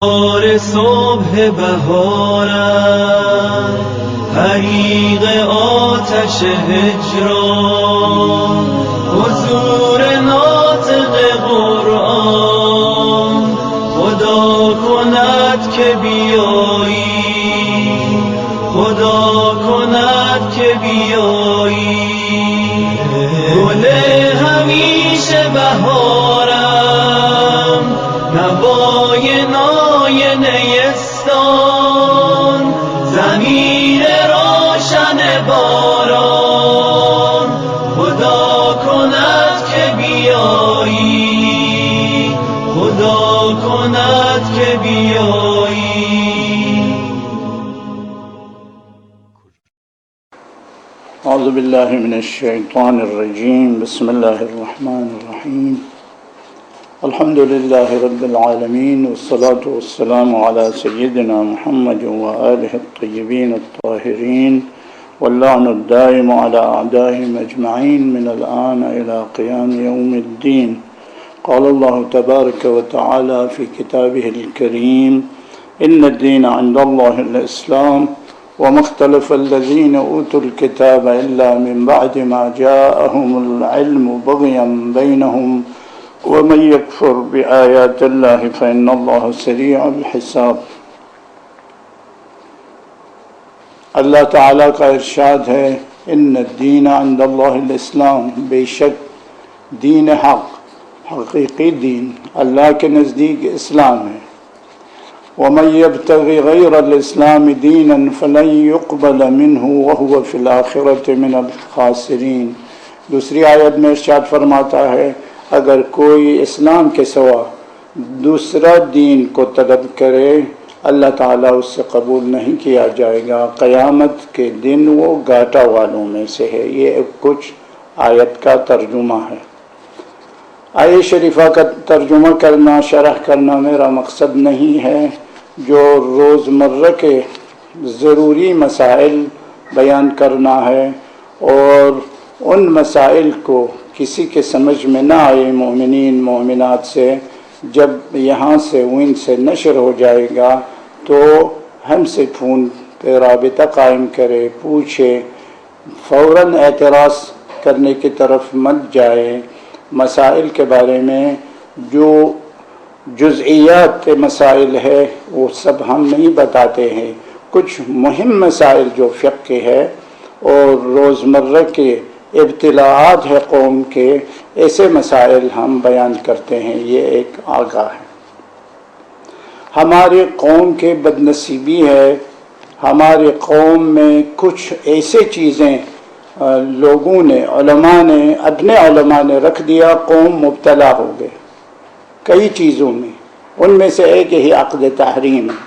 اور صبح بهارم حریق آتش هجران حضور ناطق قرآن خدا کند که بیایی خدا کند که بیایی گل همیشه بهارم نوای نای نیستان زمین روشن باران خدا کند که بیایی خدا کند که بیایی. اعوذ باللہ من الشیطان الرجیم بسم اللہ الرحمن الرحیم الحمد للہ رب العالمین والصلاة والسلام علی سیدنا محمد وآلہ الطیبین الطاہرین واللعن الدائم علی اعدائهم اجمعین من الآن الى قیام یوم الدین. قال اللہ تبارک وتعالی فی کتابہ الکریم ان الدین عند اللہ الاسلام وما اختلف الذين أوتوا الكتاب إلا من بعد ما جاءهم العلم بغيا بينهم ومن يكفر بآيات الله فإن الله سريع الحساب. اللہ تعالیٰ کا ارشاد ہے ان الدین عند اللہ الاسلام، بے شک دین حق حقیقی دین اللہ کے نزدیک اسلام ہے. وَمَن يَبْتَغِ غَيْرَ الْإِسْلَامِ دِينًا فَلَن يُقْبَلَ مِنْهُ وَهُوَ فِي الْآخِرَةِ مِنَ الْخَاسِرِينَ. دوسری آیت میں ارشاد فرماتا ہے اگر کوئی اسلام کے سوا دوسرا دین کو طلب کرے اللہ تعالیٰ اس سے قبول نہیں کیا جائے گا، قیامت کے دن وہ گھاٹا والوں میں سے ہے. یہ کچھ آیت کا ترجمہ ہے. آیت شریفہ کا ترجمہ کرنا شرح کرنا میرا مقصد نہیں ہے. جو روزمرہ کے ضروری مسائل بیان کرنا ہے اور ان مسائل کو کسی کے سمجھ میں نہ آئے مومنین مومنات سے جب یہاں سے ان سے نشر ہو جائے گا تو ہم سے فون پہ رابطہ قائم کرے، پوچھے، فوراً اعتراض کرنے کی طرف مت جائے. مسائل کے بارے میں جو جزئیات مسائل ہے وہ سب ہم نہیں بتاتے ہیں. کچھ مہم مسائل جو فقہ کے ہے اور روزمرہ کے ابتلاعات ہے قوم کے، ایسے مسائل ہم بیان کرتے ہیں. یہ ایک آگاہ ہے. ہمارے قوم کے بدنصیبی ہے، ہمارے قوم میں کچھ ایسے چیزیں لوگوں نے علماء نے اپنے علماء نے رکھ دیا، قوم مبتلا ہو گئے کئی چیزوں میں. ان میں سے ایک ہی عقد تحریم ہے.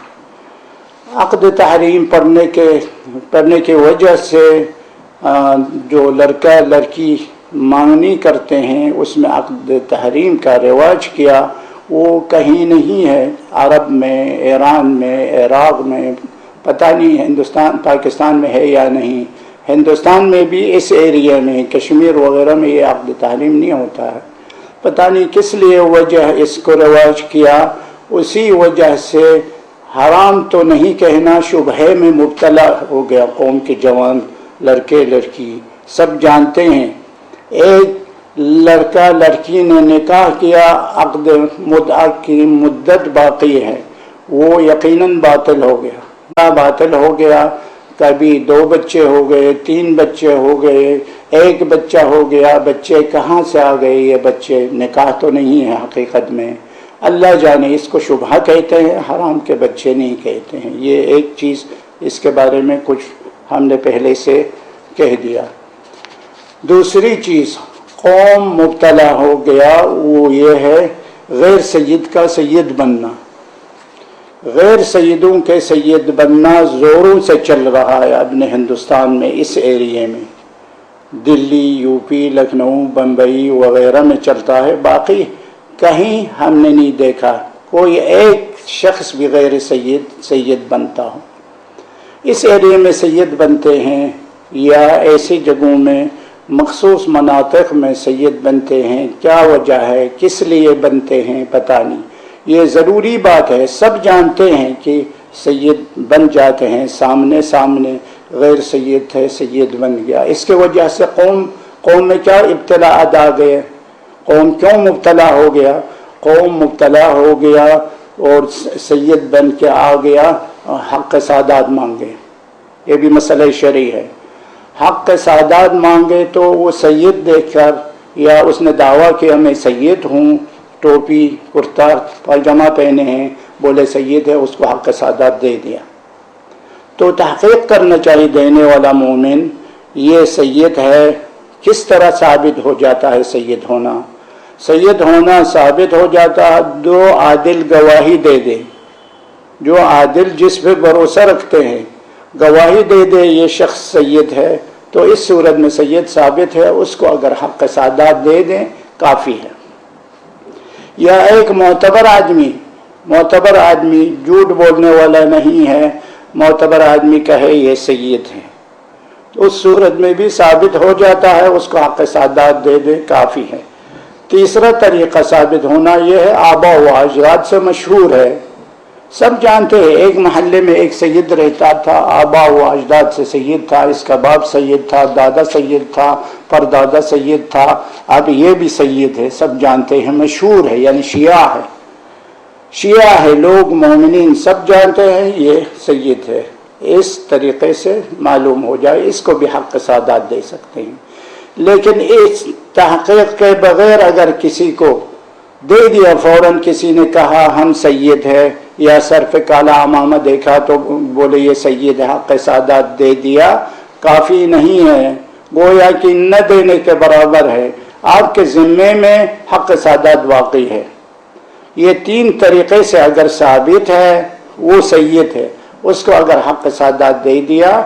عقد تحریم پڑھنے کی وجہ سے جو لڑکا لڑکی مانگنی کرتے ہیں اس میں عقد تحریم کا رواج کیا. وہ کہیں نہیں ہے، عرب میں، ایران میں، عراق میں، پتہ نہیں ہندوستان پاکستان میں ہے یا نہیں. ہندوستان میں بھی اس ایریا میں کشمیر وغیرہ میں یہ عقد تحریم نہیں ہوتا ہے. پتہ نہیں کس لیے وجہ اس کو رواج کیا. اسی وجہ سے حرام تو نہیں کہنا، شبہے میں مبتلا ہو گیا قوم کے جوان لڑکے لڑکی. سب جانتے ہیں ایک لڑکا لڑکی نے نکاح کیا، عقد مدعا کی مدت باقی ہے، وہ یقیناً باطل ہو گیا. باطل ہو گیا. کبھی 2 بچے ہو گئے، 3 بچے ہو گئے، 1 بچہ ہو گیا. بچے کہاں سے آ گئے؟ یہ بچے نکاح تو نہیں ہے حقیقت میں، اللہ جانے. اس کو شبہہ کہتے ہیں، حرام کے بچے نہیں کہتے ہیں. یہ ایک چیز اس کے بارے میں کچھ ہم نے پہلے سے کہہ دیا. دوسری چیز قوم مبتلا ہو گیا وہ یہ ہے غیر سید کا سید بننا. غیر سیدوں کے سید بننا زوروں سے چل رہا ہے اپنے ہندوستان میں. اس ایریے میں دلی، یو پی، لکھنؤ، بمبئی وغیرہ میں چلتا ہے. باقی کہیں ہم نے نہیں دیکھا کوئی ایک شخص بھی غیر سید بنتا ہو. اس ایریے میں سید بنتے ہیں یا ایسی جگہوں میں مخصوص مناطق میں سید بنتے ہیں. کیا وجہ ہے، کس لیے بنتے ہیں پتہ نہیں. یہ ضروری بات ہے، سب جانتے ہیں کہ سید بن جاتے ہیں، سامنے غیر سید ہے، سید بن گیا۔ اس کے وجہ سے قوم میں کیا ابتلاءات آ گئے؟ قوم کیوں مبتلا ہو گیا؟ قوم مبتلا ہو گیا اور سید بن کے آ گیا، حق سعادت مانگے۔ یہ بھی مسئلہ شرعی ہے۔ حق سعادت مانگے تو وہ سید دیکھ کر، یا اس نے دعویٰ کیا میں سید ہوں، ٹوپی کرتا پاجامہ پہنے ہیں، بولے سید ہے، اس کو حق سعادت دے دیا۔ تو تحقیق کرنا چاہیے دینے والا مومن، یہ سید ہے، کس طرح ثابت ہو جاتا ہے سید ہونا؟ سید ہونا ثابت ہو جاتا ہے، دو عادل گواہی دے دے، جو عادل جس پہ بھروسہ رکھتے ہیں گواہی دے دے یہ شخص سید ہے، تو اس صورت میں سید ثابت ہے، اس کو اگر حق سعادت دے دیں کافی ہے۔ یا ایک معتبر آدمی جھوٹ بولنے والا نہیں ہے، معتبر آدمی کہے یہ سید ہے، اس صورت میں بھی ثابت ہو جاتا ہے، اس کو حق سعادت دے دے کافی ہے۔ تیسرا طریقہ ثابت ہونا یہ ہے، آبا و اجداد سے مشہور ہے، سب جانتے ہیں، ایک محلے میں ایک سید رہتا تھا، آبا و اجداد سے سید تھا، اس کا باپ سید تھا، دادا سید تھا، پردادا سید تھا، اب یہ بھی سید ہے، سب جانتے ہیں، مشہور ہے، یعنی شیعہ ہے، لوگ مومنین سب جانتے ہیں یہ سید ہے۔ اس طریقے سے معلوم ہو جائے، اس کو بھی حق سعادت دے سکتے ہیں۔ لیکن اس تحقیق کے بغیر اگر کسی کو دے دیا، فوراً کسی نے کہا ہم سید ہے، یا سر پہ کالا امامہ دیکھا تو بولے یہ سید ہے، حق سعادت دے دیا، کافی نہیں ہے، گویا کہ نہ دینے کے برابر ہے، آپ کے ذمے میں حق سعادت واقعی ہے۔ یہ تین طریقے سے اگر ثابت ہے وہ سید ہے، اس کو اگر حق سعادت دے دیا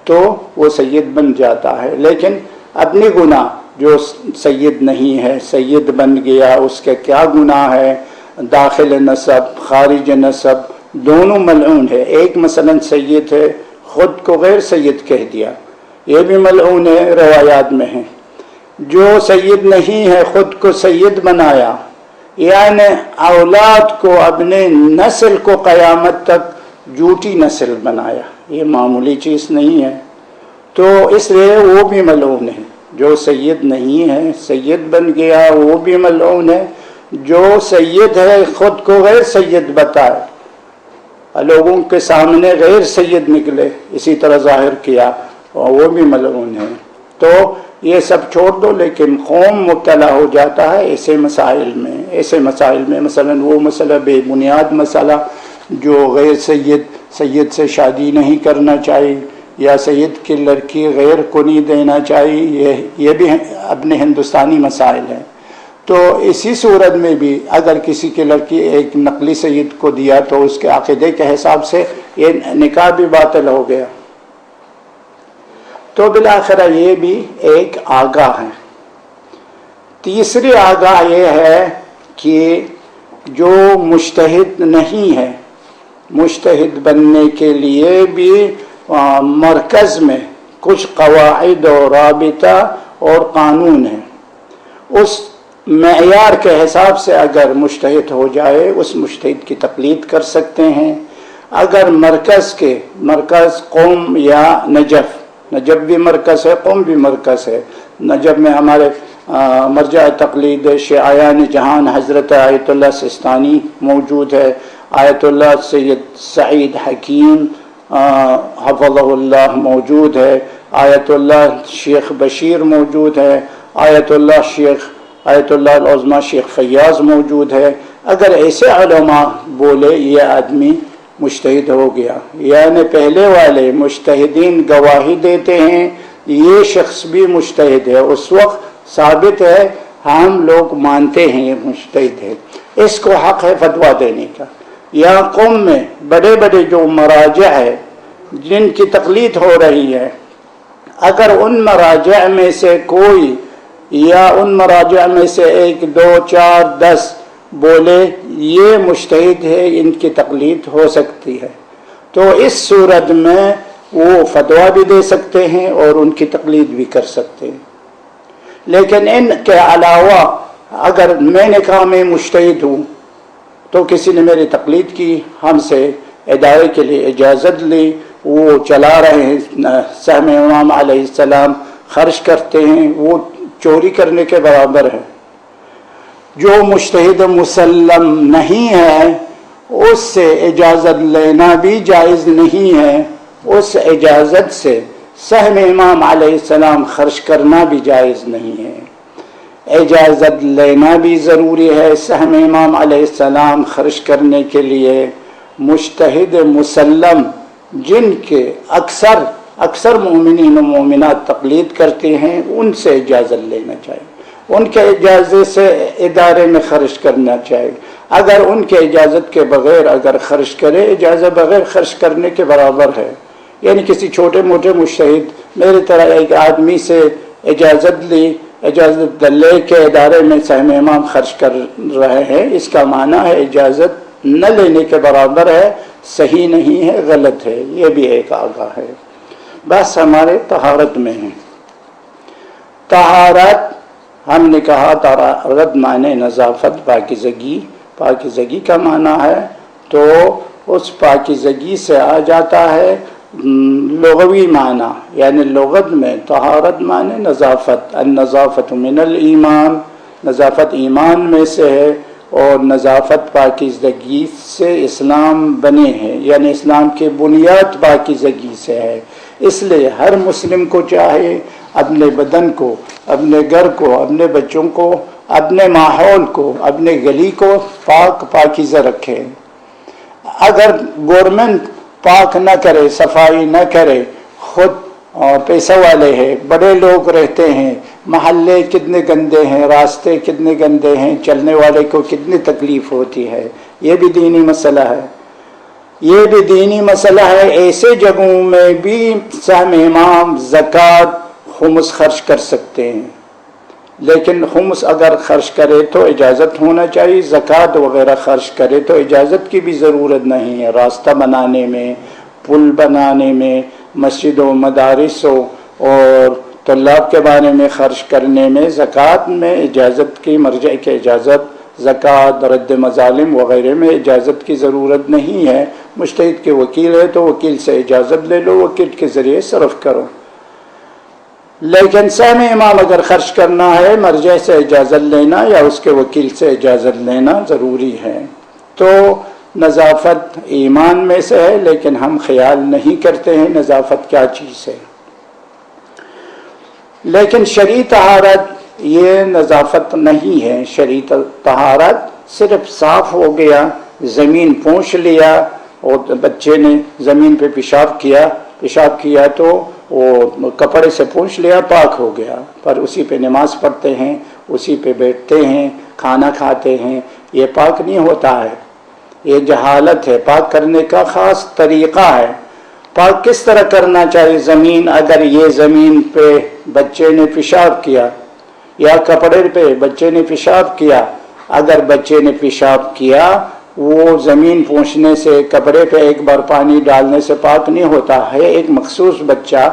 تو وہ سید بن جاتا ہے۔ لیکن اپنی گناہ جو سید نہیں ہے، سید بن گیا، اس کے کیا گناہ ہے؟ داخل نسب، خارج نسب، دونوں ملعون ہے۔ ایک مثلا سید ہے، خود کو غیر سید کہہ دیا، یہ بھی ملعون ہے، روایات میں ہے۔ جو سید نہیں ہے، خود کو سید بنایا، یعنی اولاد کو، اپنے نسل کو قیامت تک جھوٹی نسل بنایا، یہ معمولی چیز نہیں ہے، تو اس لیے وہ بھی ملعون ہے۔ جو سید نہیں ہے، سید بن گیا، وہ بھی ملعون ہے۔ جو سید ہے، خود کو غیر سید بتائے، لوگوں کے سامنے غیر سید نکلے، اسی طرح ظاہر کیا، وہ بھی ملعون ہے۔ تو یہ سب چھوڑ دو، لیکن قوم مبتلا ہو جاتا ہے ایسے مسائل میں، مثلا وہ مسئلہ بے بنیاد مسئلہ جو غیر سید سے شادی نہیں کرنا چاہیے، یا سید کی لڑکی غیر کو نہیں دینا چاہیے، یہ بھی اپنے ہندوستانی مسائل ہیں۔ تو اسی صورت میں بھی اگر کسی کی لڑکی ایک نقلی سید کو دیا تو اس کے عقیدے کے حساب سے یہ نکاح بھی باطل ہو گیا۔ تو بالآخر یہ بھی ایک آگاہ ہے۔ تیسری آگاہ یہ ہے کہ جو مجتہد نہیں ہے، مجتہد بننے کے لیے بھی مرکز میں کچھ قواعد و رابطہ اور قانون ہے، اس معیار کے حساب سے اگر مجتہد ہو جائے اس مجتہد کی تقلید کر سکتے ہیں۔ اگر مرکز قوم یا نجف بھی مرکز ہے، قوم بھی مرکز ہے، نجف میں ہمارے مرجع تقلید شیعیان جہان حضرت آیت اللہ سستانی موجود ہے، آیت اللہ سید سعید حکیم حفظہ اللہ موجود ہے، آیت اللہ شیخ بشیر موجود ہے، آیت اللہ العظمہ شیخ فیاض موجود ہے۔ اگر ایسے علماء بولے یہ آدمی مجتہد ہو گیا، یعنی پہلے والے مجتہدین گواہی دیتے ہیں یہ شخص بھی مجتہد ہے، اس وقت ثابت ہے، ہم لوگ مانتے ہیں یہ مجتہد ہے، اس کو حق ہے فتویٰ دینے کا۔ یا قوم میں بڑے بڑے جو مراجع ہے جن کی تقلید ہو رہی ہے، اگر ان مراجع میں سے کوئی یا ان مراجع میں سے 1 2 4 10 بولے یہ مجتہد ہے، ان کی تقلید ہو سکتی ہے، تو اس صورت میں وہ فتویٰ بھی دے سکتے ہیں اور ان کی تقلید بھی کر سکتے ہیں۔ لیکن ان کے علاوہ اگر میں نے کہا میں مجتہد ہوں، تو کسی نے میری تقلید کی، ہم سے ادارے کے لیے اجازت لی، وہ چلا رہے ہیں، سہم امام علیہ السلام خرچ کرتے ہیں، وہ چوری کرنے کے برابر ہے۔ جو مجتہد مسلم نہیں ہے اس سے اجازت لینا بھی جائز نہیں ہے، اس اجازت سے سہم امام علیہ السلام خرچ کرنا بھی جائز نہیں ہے۔ اجازت لینا بھی ضروری ہے سہم امام علیہ السلام خرچ کرنے کے لیے۔ مجتہد مسلم جن کے اکثر مومنین و مومنات تقلید کرتے ہیں ان سے اجازت لینا چاہیے، ان کے اجازت سے ادارے میں خرچ کرنا چاہیے۔ اگر ان کے اجازت کے بغیر اگر خرچ کرے، اجازت بغیر خرچ کرنے کے برابر ہے۔ یعنی کسی چھوٹے موٹے مجتہد میری طرح ایک آدمی سے اجازت لی، اجازت لے کے ادارے میں سہم امام خرچ کر رہے ہیں، اس کا معنی ہے اجازت نہ لینے کے برابر ہے، صحیح نہیں ہے، غلط ہے۔ یہ بھی ایک آگاہ ہے۔ بس ہمارے طہارت میں ہے۔ طہارت ہم نے کہا طہارت معنی نظافت، پاکیزگی، پاکیزگی کا معنی ہے تو اس پاکیزگی سے آ جاتا ہے لغوی معنی، یعنی لغت میں طہارت معنی نظافت، النظافت من الایمان، نظافت ایمان میں سے ہے، اور نظافت پاکیزگی سے اسلام بنے ہیں، یعنی اسلام کی بنیاد پاکیزگی سے ہے۔ اس لیے ہر مسلم کو چاہے اپنے بدن کو، اپنے گھر کو، اپنے بچوں کو، اپنے ماحول کو، اپنے گلی کو پاکیزہ رکھے۔ اگر گورنمنٹ پاک نہ کرے، صفائی نہ کرے، خود پیسہ والے ہیں، بڑے لوگ رہتے ہیں، محلے کتنے گندے ہیں، راستے کتنے گندے ہیں، چلنے والے کو کتنی تکلیف ہوتی ہے، یہ بھی دینی مسئلہ ہے۔ یہ بھی دینی مسئلہ ہے۔ ایسے جگہوں میں بھی سہم امام زکوٰۃ خمس خرچ کر سکتے ہیں، لیکن خمس اگر خرچ کرے تو اجازت ہونا چاہیے، زکوٰۃ وغیرہ خرچ کرے تو اجازت کی بھی ضرورت نہیں ہے۔ راستہ بنانے میں، پل بنانے میں، مسجد و مدارس اور طلاب کے بارے میں خرچ کرنے میں، زکوٰۃ میں اجازت کی، مرجع کی اجازت، زکوٰۃ، رد مظالم وغیرہ میں اجازت کی ضرورت نہیں ہے۔ مجتہد کے وکیل ہے تو وکیل سے اجازت لے لو، وکیل کے ذریعے صرف کرو۔ لیکن سہم امام اگر خرچ کرنا ہے، مرجع سے اجازت لینا یا اس کے وکیل سے اجازت لینا ضروری ہے۔ تو نظافت ایمان میں سے ہے، لیکن ہم خیال نہیں کرتے ہیں نظافت کیا چیز ہے۔ لیکن شرعی طہارت یہ نظافت نہیں ہے۔ شرعی طہارت صرف صاف ہو گیا، زمین پونچھ لیا اور بچے نے زمین پہ پیشاب کیا تو وہ کپڑے سے پونچھ لیا، پاک ہو گیا، پر اسی پہ نماز پڑھتے ہیں، اسی پہ بیٹھتے ہیں، کھانا کھاتے ہیں، یہ پاک نہیں ہوتا ہے، یہ جہالت ہے۔ پاک کرنے کا خاص طریقہ ہے۔ پاک کس طرح کرنا چاہیے؟ زمین، اگر یہ زمین پہ بچے نے پیشاب کیا یا کپڑے پہ بچے نے پیشاب کیا، اگر بچے نے پیشاب کیا وہ زمین پونچھنے سے، کپڑے پہ ایک بار پانی ڈالنے سے پاک نہیں ہوتا ہے۔ ایک مخصوص بچہ،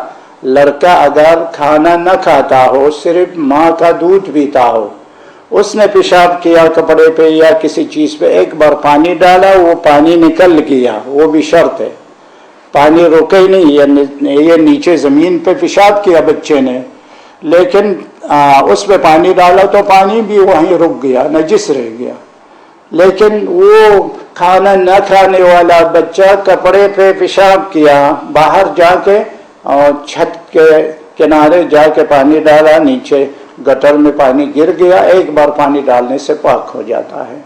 لڑکا اگر کھانا نہ کھاتا ہو، صرف ماں کا دودھ پیتا ہو، اس نے پیشاب کیا کپڑے پہ یا کسی چیز پہ، ایک بار پانی ڈالا، وہ پانی نکل گیا، وہ بھی شرط ہے، پانی روکے ہی نہیں۔ یہ نیچے زمین پہ پیشاب کیا بچے نے، لیکن اس پہ پانی ڈالا تو پانی بھی وہیں رک گیا، نجس رہ گیا۔ لیکن وہ کھانا نہ کھانے والا بچہ کپڑے پہ پیشاب کیا، باہر جا کے اور چھت کے کنارے جا کے پانی ڈالا، نیچے گٹر میں پانی گر گیا، ایک بار پانی ڈالنے سے پاک ہو جاتا ہے۔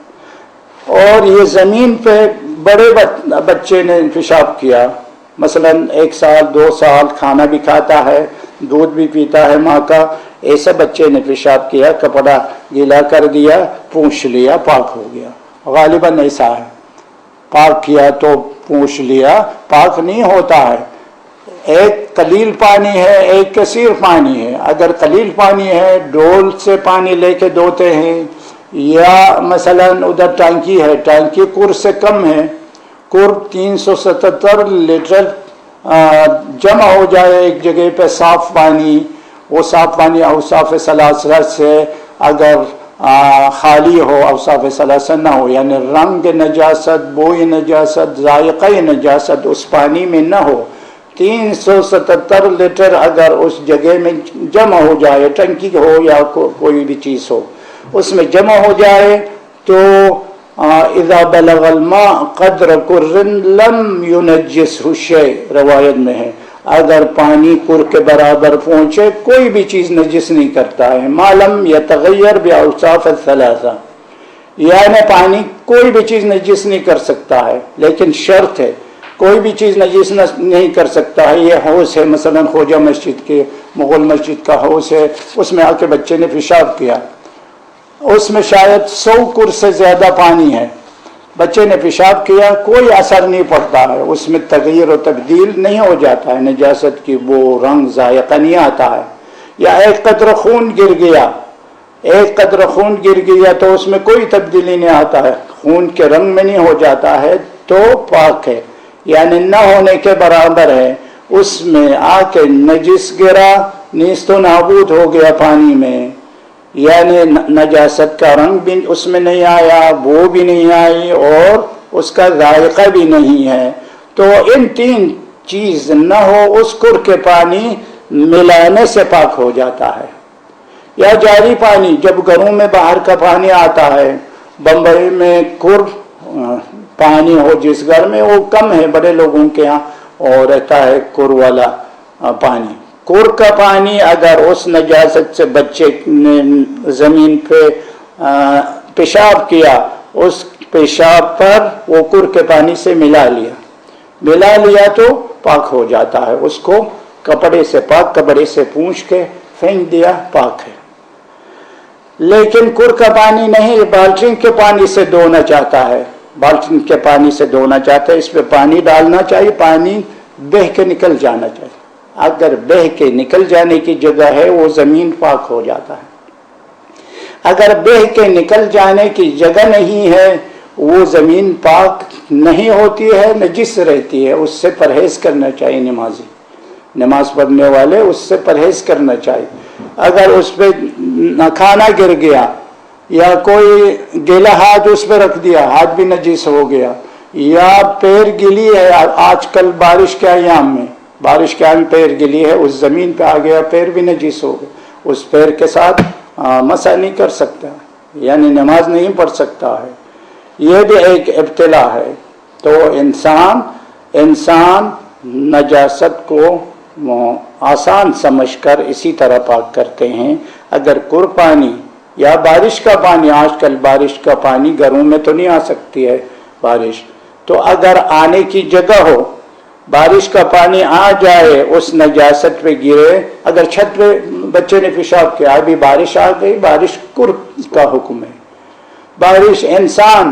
اور یہ زمین پہ بڑے بچے نے پیشاب کیا، مثلا 1 سال 2 سال، کھانا بھی کھاتا ہے، دودھ بھی پیتا ہے ماں کا، ایسے بچے نے پیشاب کیا، کپڑا گیلا کر دیا، پونچھ لیا، پاک ہو گیا۔ غالباً ایسا ہے، پاک کیا تو پونچھ لیا، پاک نہیں ہوتا ہے۔ ایک قلیل پانی ہے، ایک کثیر پانی ہے۔ اگر قلیل پانی ہے، ڈول سے پانی لے کے دھوتے ہیں، یا مثلا ادھر ٹانکی ہے، ٹانکی کور سے کم ہے، کور 377 لیٹر جمع ہو جائے ایک جگہ پہ، صاف پانی، وہ صاف پانی اوصاف ثلاثہ سے اگر خالی ہو، اوصاف ثلاثہ نہ ہو، یعنی رنگ نجاست، بوئی نجاست، ذائقہ نجاست اس پانی میں نہ ہو، 377 لیٹر اگر اس جگہ میں جمع ہو جائے، ٹنکی ہو یا کوئی بھی چیز ہو اس میں جمع ہو جائے، تو اذا بلغ الماء قدر کر لم ينجسه شيء، روایت میں ہے اگر پانی کر کے برابر پہنچے کوئی بھی چیز نجس نہیں کرتا ہے، ما لم يتغیر باوصاف الثلاثہ، یعنی پانی کوئی بھی چیز نجس نہیں کر سکتا ہے، لیکن شرط ہے کوئی بھی چیز نجس نہیں کر سکتا ہے۔ یہ حوض ہے مثلا خوجہ مسجد کے، مغل مسجد کا حوض ہے، اس میں آ کے بچے نے پیشاب کیا، اس میں شاید 100 کر سے زیادہ پانی ہے، بچے نے پیشاب کیا کوئی اثر نہیں پڑتا ہے، اس میں تغیر و تبدیل نہیں ہو جاتا ہے، نجاست کی وہ رنگ ذائقہ نہیں آتا ہے۔ یا ایک قطرہ خون گر گیا، ایک قطرہ خون گر گیا تو اس میں کوئی تبدیلی نہیں آتا ہے، خون کے رنگ میں نہیں ہو جاتا ہے تو پاک ہے، یعنی نہ ہونے کے برابر ہے۔ اس میں آ کے نجس گرا، نیست و نابود ہو گیا پانی میں، یعنی نجاست کا رنگ بھی اس میں نہیں آیا، بو بھی نہیں آئی اور اس کا ذائقہ بھی نہیں ہے، تو ان 3 چیز نہ ہو اس کر کے پانی ملانے سے پاک ہو جاتا ہے۔ یا جاری پانی، جب گھروں میں باہر کا پانی آتا ہے، بمبئی میں کر پانی ہو جس گھر میں، وہ کم ہے بڑے لوگوں کے ہاں، اور رہتا ہے کر والا پانی، کور کا پانی اگر اس نجاست سے بچے نے زمین پہ پیشاب کیا، اس پیشاب پر وہ کور کے پانی سے ملا لیا تو پاک ہو جاتا ہے، اس کو کپڑے سے پونچھ کے پھینک دیا، پاک ہے۔ لیکن کور کا پانی نہیں، بالٹین کے پانی سے دھونا چاہتا ہے، بالٹین کے پانی سے دھونا چاہتا ہے، اس پہ پانی ڈالنا چاہیے، پانی بہہ کے نکل جانا چاہیے، اگر بہہ کے نکل جانے کی جگہ ہے وہ زمین پاک ہو جاتا ہے، اگر بہہ کے نکل جانے کی جگہ نہیں ہے وہ زمین پاک نہیں ہوتی ہے، نجس رہتی ہے، اس سے پرہیز کرنا چاہیے، نماز پڑھنے والے اس سے پرہیز کرنا چاہیے۔ اگر اس پہ کھانا گر گیا یا کوئی گیلا ہاتھ اس پہ رکھ دیا، ہاتھ بھی نجس ہو گیا، یا پیر گلی ہے، آج کل بارش کے ایام میں پیر گلی ہے، اس زمین پہ آ گیا، پیر بھی نجس ہو گیا، اس پیر کے ساتھ مسح نہیں کر سکتا، یعنی نماز نہیں پڑھ سکتا ہے، یہ بھی ایک ابتلا ہے۔ تو انسان نجاست کو آسان سمجھ کر اسی طرح پاک کرتے ہیں۔ اگر کر پانی یا بارش کا پانی، آج کل بارش کا پانی گھروں میں تو نہیں آ سکتی ہے بارش، تو اگر آنے کی جگہ ہو، بارش کا پانی آ جائے اس نجاست پہ گرے، اگر چھت پہ بچے نے پیشاب کیا، ابھی بارش آ گئی، بارش کر کا حکم ہے، بارش انسان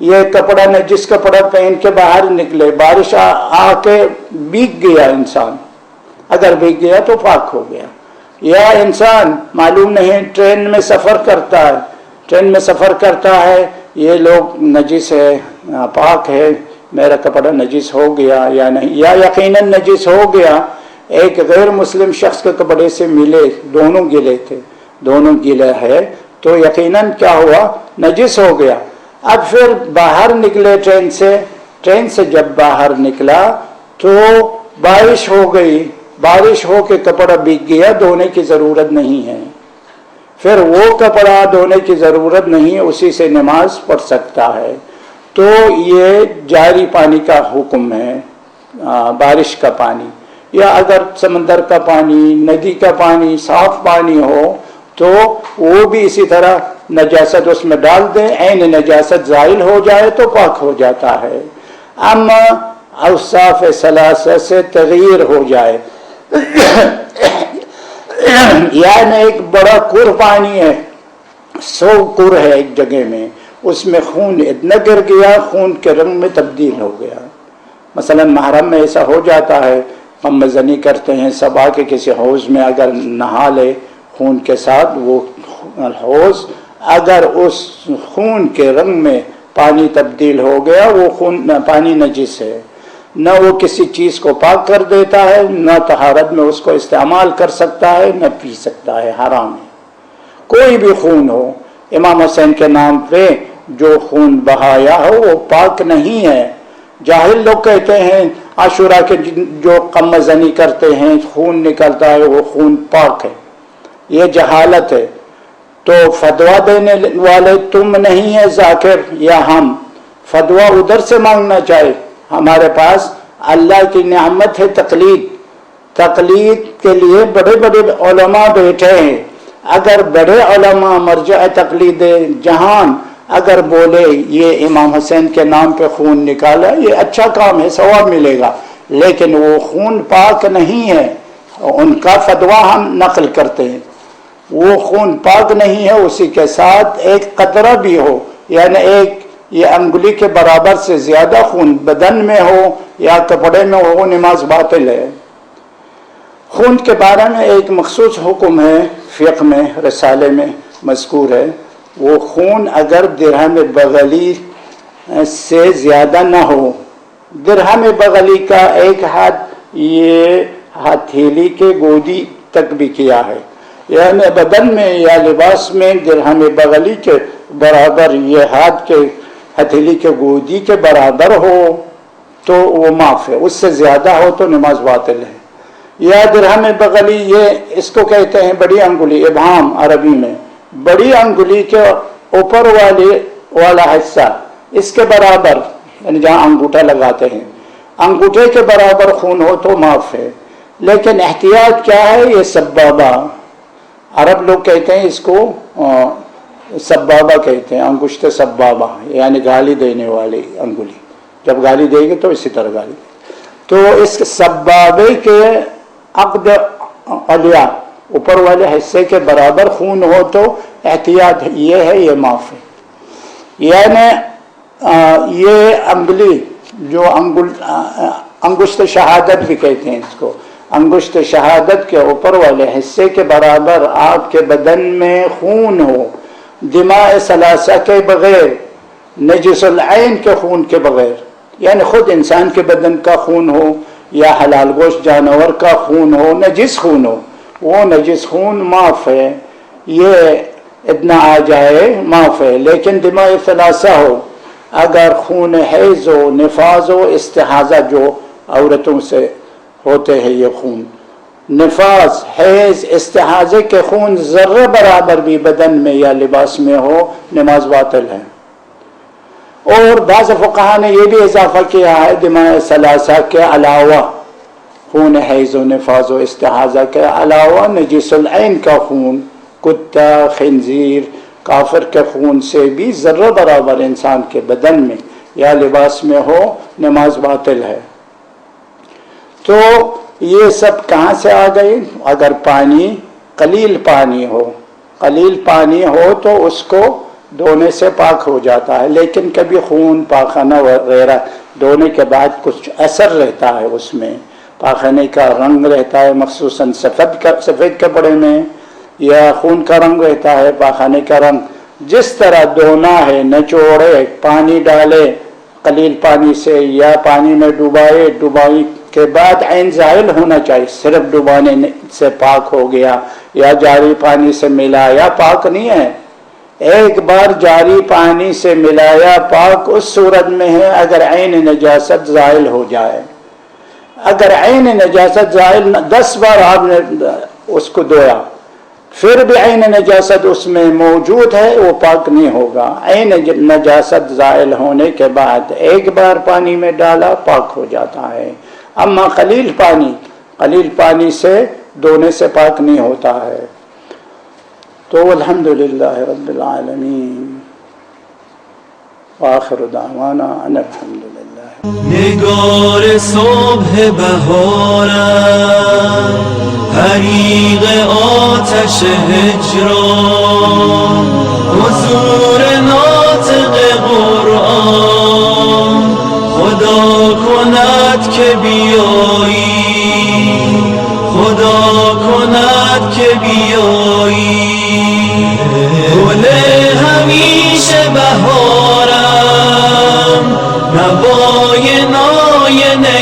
یہ کپڑا نجس کپڑا پہن کے باہر نکلے، بارش آ کے بھیگ گیا، انسان اگر بھیگ گیا تو پاک ہو گیا۔ یا انسان معلوم نہیں ٹرین میں سفر کرتا ہے، یہ لوگ نجس ہے، پاک ہے، میرا کپڑا نجس ہو گیا یا نہیں، یا یقیناً نجس ہو گیا، ایک غیر مسلم شخص کے کپڑے سے ملے، دونوں گیلے ہے، تو یقیناً کیا ہوا، نجس ہو گیا۔ اب پھر باہر نکلے ٹرین سے جب باہر نکلا تو بارش ہو گئی، بارش ہو کے کپڑا بھیگ گیا، دھونے کی ضرورت نہیں ہے، پھر وہ کپڑا دھونے کی ضرورت نہیں، اسی سے نماز پڑھ سکتا ہے۔ تو یہ جاری پانی کا حکم ہے، بارش کا پانی، یا اگر سمندر کا پانی، ندی کا پانی، صاف پانی ہو تو وہ بھی اسی طرح نجاست اس میں ڈال دیں، عین نجاست زائل ہو جائے تو پاک ہو جاتا ہے۔ اما اوصاف ثلاثہ سے تغیر ہو جائے، یعنی ایک بڑا کر پانی ہے، 100 کر ہے ایک جگہ میں، اس میں خون اتنا گر گیا، خون کے رنگ میں تبدیل ہو گیا، مثلا محرم میں ایسا ہو جاتا ہے، ہم مزنی کرتے ہیں، سب آ کے کسی حوض میں اگر نہا لے خون کے ساتھ، وہ حوض اگر اس خون کے رنگ میں پانی تبدیل ہو گیا، وہ پانی نجس ہے، نہ وہ کسی چیز کو پاک کر دیتا ہے، نہ طہارت میں اس کو استعمال کر سکتا ہے، نہ پی سکتا ہے، حرام ہے۔ کوئی بھی خون ہو، امام حسین کے نام پہ جو خون بہایا ہو وہ پاک نہیں ہے۔ جاہل لوگ کہتے ہیں عاشورہ کے جو قم زنی کرتے ہیں خون نکلتا ہے وہ خون پاک ہے، یہ جہالت ہے۔ تو فتویٰ دینے والے تم نہیں ہے ذاکر یا ہم، فتویٰ ادھر سے مانگنا چاہے۔ ہمارے پاس اللہ کی نعمت ہے تقلید، تقلید کے لیے بڑے بڑے علماء بیٹھے ہیں۔ اگر بڑے علماء مرجع تقلید جہان اگر بولے یہ امام حسین کے نام پہ خون نکالا، یہ اچھا کام ہے، ثواب ملے گا، لیکن وہ خون پاک نہیں ہے، ان کا فتویٰ ہم نقل کرتے ہیں۔ وہ خون پاک نہیں ہے، اسی کے ساتھ ایک قطرہ بھی ہو، یعنی ایک یہ انگلی کے برابر سے زیادہ خون بدن میں ہو یا کپڑے میں ہو، نماز باطل ہے۔ خون کے بارے میں ایک مخصوص حکم ہے، فقہ میں رسالے میں مذکور ہے، وہ خون اگر درہم بغلی سے زیادہ نہ ہو۔ درہم بغلی کا ایک ہاتھ یہ ہتھیلی کے گودی تک بھی کیا ہے، یعنی بدن میں یا لباس میں درہم بغلی کے برابر یہ ہاتھ کے ہتھیلی کے گودی کے برابر ہو تو وہ معاف ہے، اس سے زیادہ ہو تو نماز باطل ہے۔ یا درہم بغلی یہ اس کو کہتے ہیں بڑی انگلی، ابہام عربی میں، بڑی انگلی کے اوپر والا حصہ اس کے برابر، یعنی جہاں انگوٹھا لگاتے ہیں انگوٹھے کے برابر خون ہو تو معاف ہے۔ لیکن احتیاط کیا ہے؟ یہ سبابہ، عرب لوگ کہتے ہیں اس کو سبابہ کہتے ہیں، انگشت سبابہ، یعنی گالی دینے والی انگلی، جب گالی دے گی تو اسی طرح گالی دے۔ تو اس سبابے کے عقد علیہ اوپر والے حصے کے برابر خون ہو تو احتیاط یہ ہے، یہ معاف ہے۔ یعنی یہ انگلی جو انگشت شہادت بھی کہتے ہیں اس کو، انگشت شہادت کے اوپر والے حصے کے برابر آپ کے بدن میں خون ہو، دماء ثلاثہ کے بغیر، نجس العین کے خون کے بغیر، یعنی خود انسان کے بدن کا خون ہو یا حلال گوشت جانور کا خون ہو، نجس خون ہو، وہ نجس خون معاف ہے، یہ اتنا آ جائے معاف ہے۔ لیکن دماء ثلاثہ ہو، اگر خون حیض ہو، نفاس ہو، استحاضہ جو عورتوں سے ہوتے ہیں یہ خون، نفاس، حیض، استحاضے کے خون ذرہ برابر بھی بدن میں یا لباس میں ہو، نماز باطل ہے۔ اور بعض فقہا نے یہ بھی اضافہ کیا ہے دماء ثلاثہ کے علاوہ، خون حیض و نفاس و استحاضہ کے علاوہ نجس العین کا خون، کتا، خنزیر، کافر کے خون سے بھی ذرہ برابر انسان کے بدن میں یا لباس میں ہو، نماز باطل ہے۔ تو یہ سب کہاں سے آ گئی؟ اگر پانی قلیل پانی ہو، قلیل پانی ہو تو اس کو دھونے سے پاک ہو جاتا ہے، لیکن کبھی خون، پاخانہ وغیرہ دھونے کے بعد کچھ اثر رہتا ہے اس میں، پاخانے کا رنگ رہتا ہے، مخصوصاً سفید کپڑے میں، یا خون کا رنگ رہتا ہے، پاخانے کا رنگ، جس طرح دھونا ہے، نچوڑے، پانی ڈالے قلیل پانی سے یا پانی میں ڈبائی کے بعد عین زائل ہونا چاہیے، صرف ڈبانے سے پاک ہو گیا یا جاری پانی سے ملایا پاک نہیں ہے۔ ایک بار جاری پانی سے ملایا پاک اس صورت میں ہے اگر عین نجاست زائل ہو جائے۔ اگر عین نجاست زائل 10 بار آپ نے اس کو دھویا پھر بھی عین نجاست اس میں موجود ہے، وہ پاک نہیں ہوگا۔ عین نجاست زائل ہونے کے بعد ایک بار پانی میں ڈالا پاک ہو جاتا ہے۔ اما قلیل پانی سے دھونے سے پاک نہیں ہوتا ہے۔ تو الحمدللہ رب العالمین، وآخر دعوانا ان الحمدللہ۔ نگار صبح بهارم، حریق آتش هجران، حضور ناطق قرآن، خدا کند که بیایی، خدا کند که بیایی، گل همیشه بهارم، نوای ناینه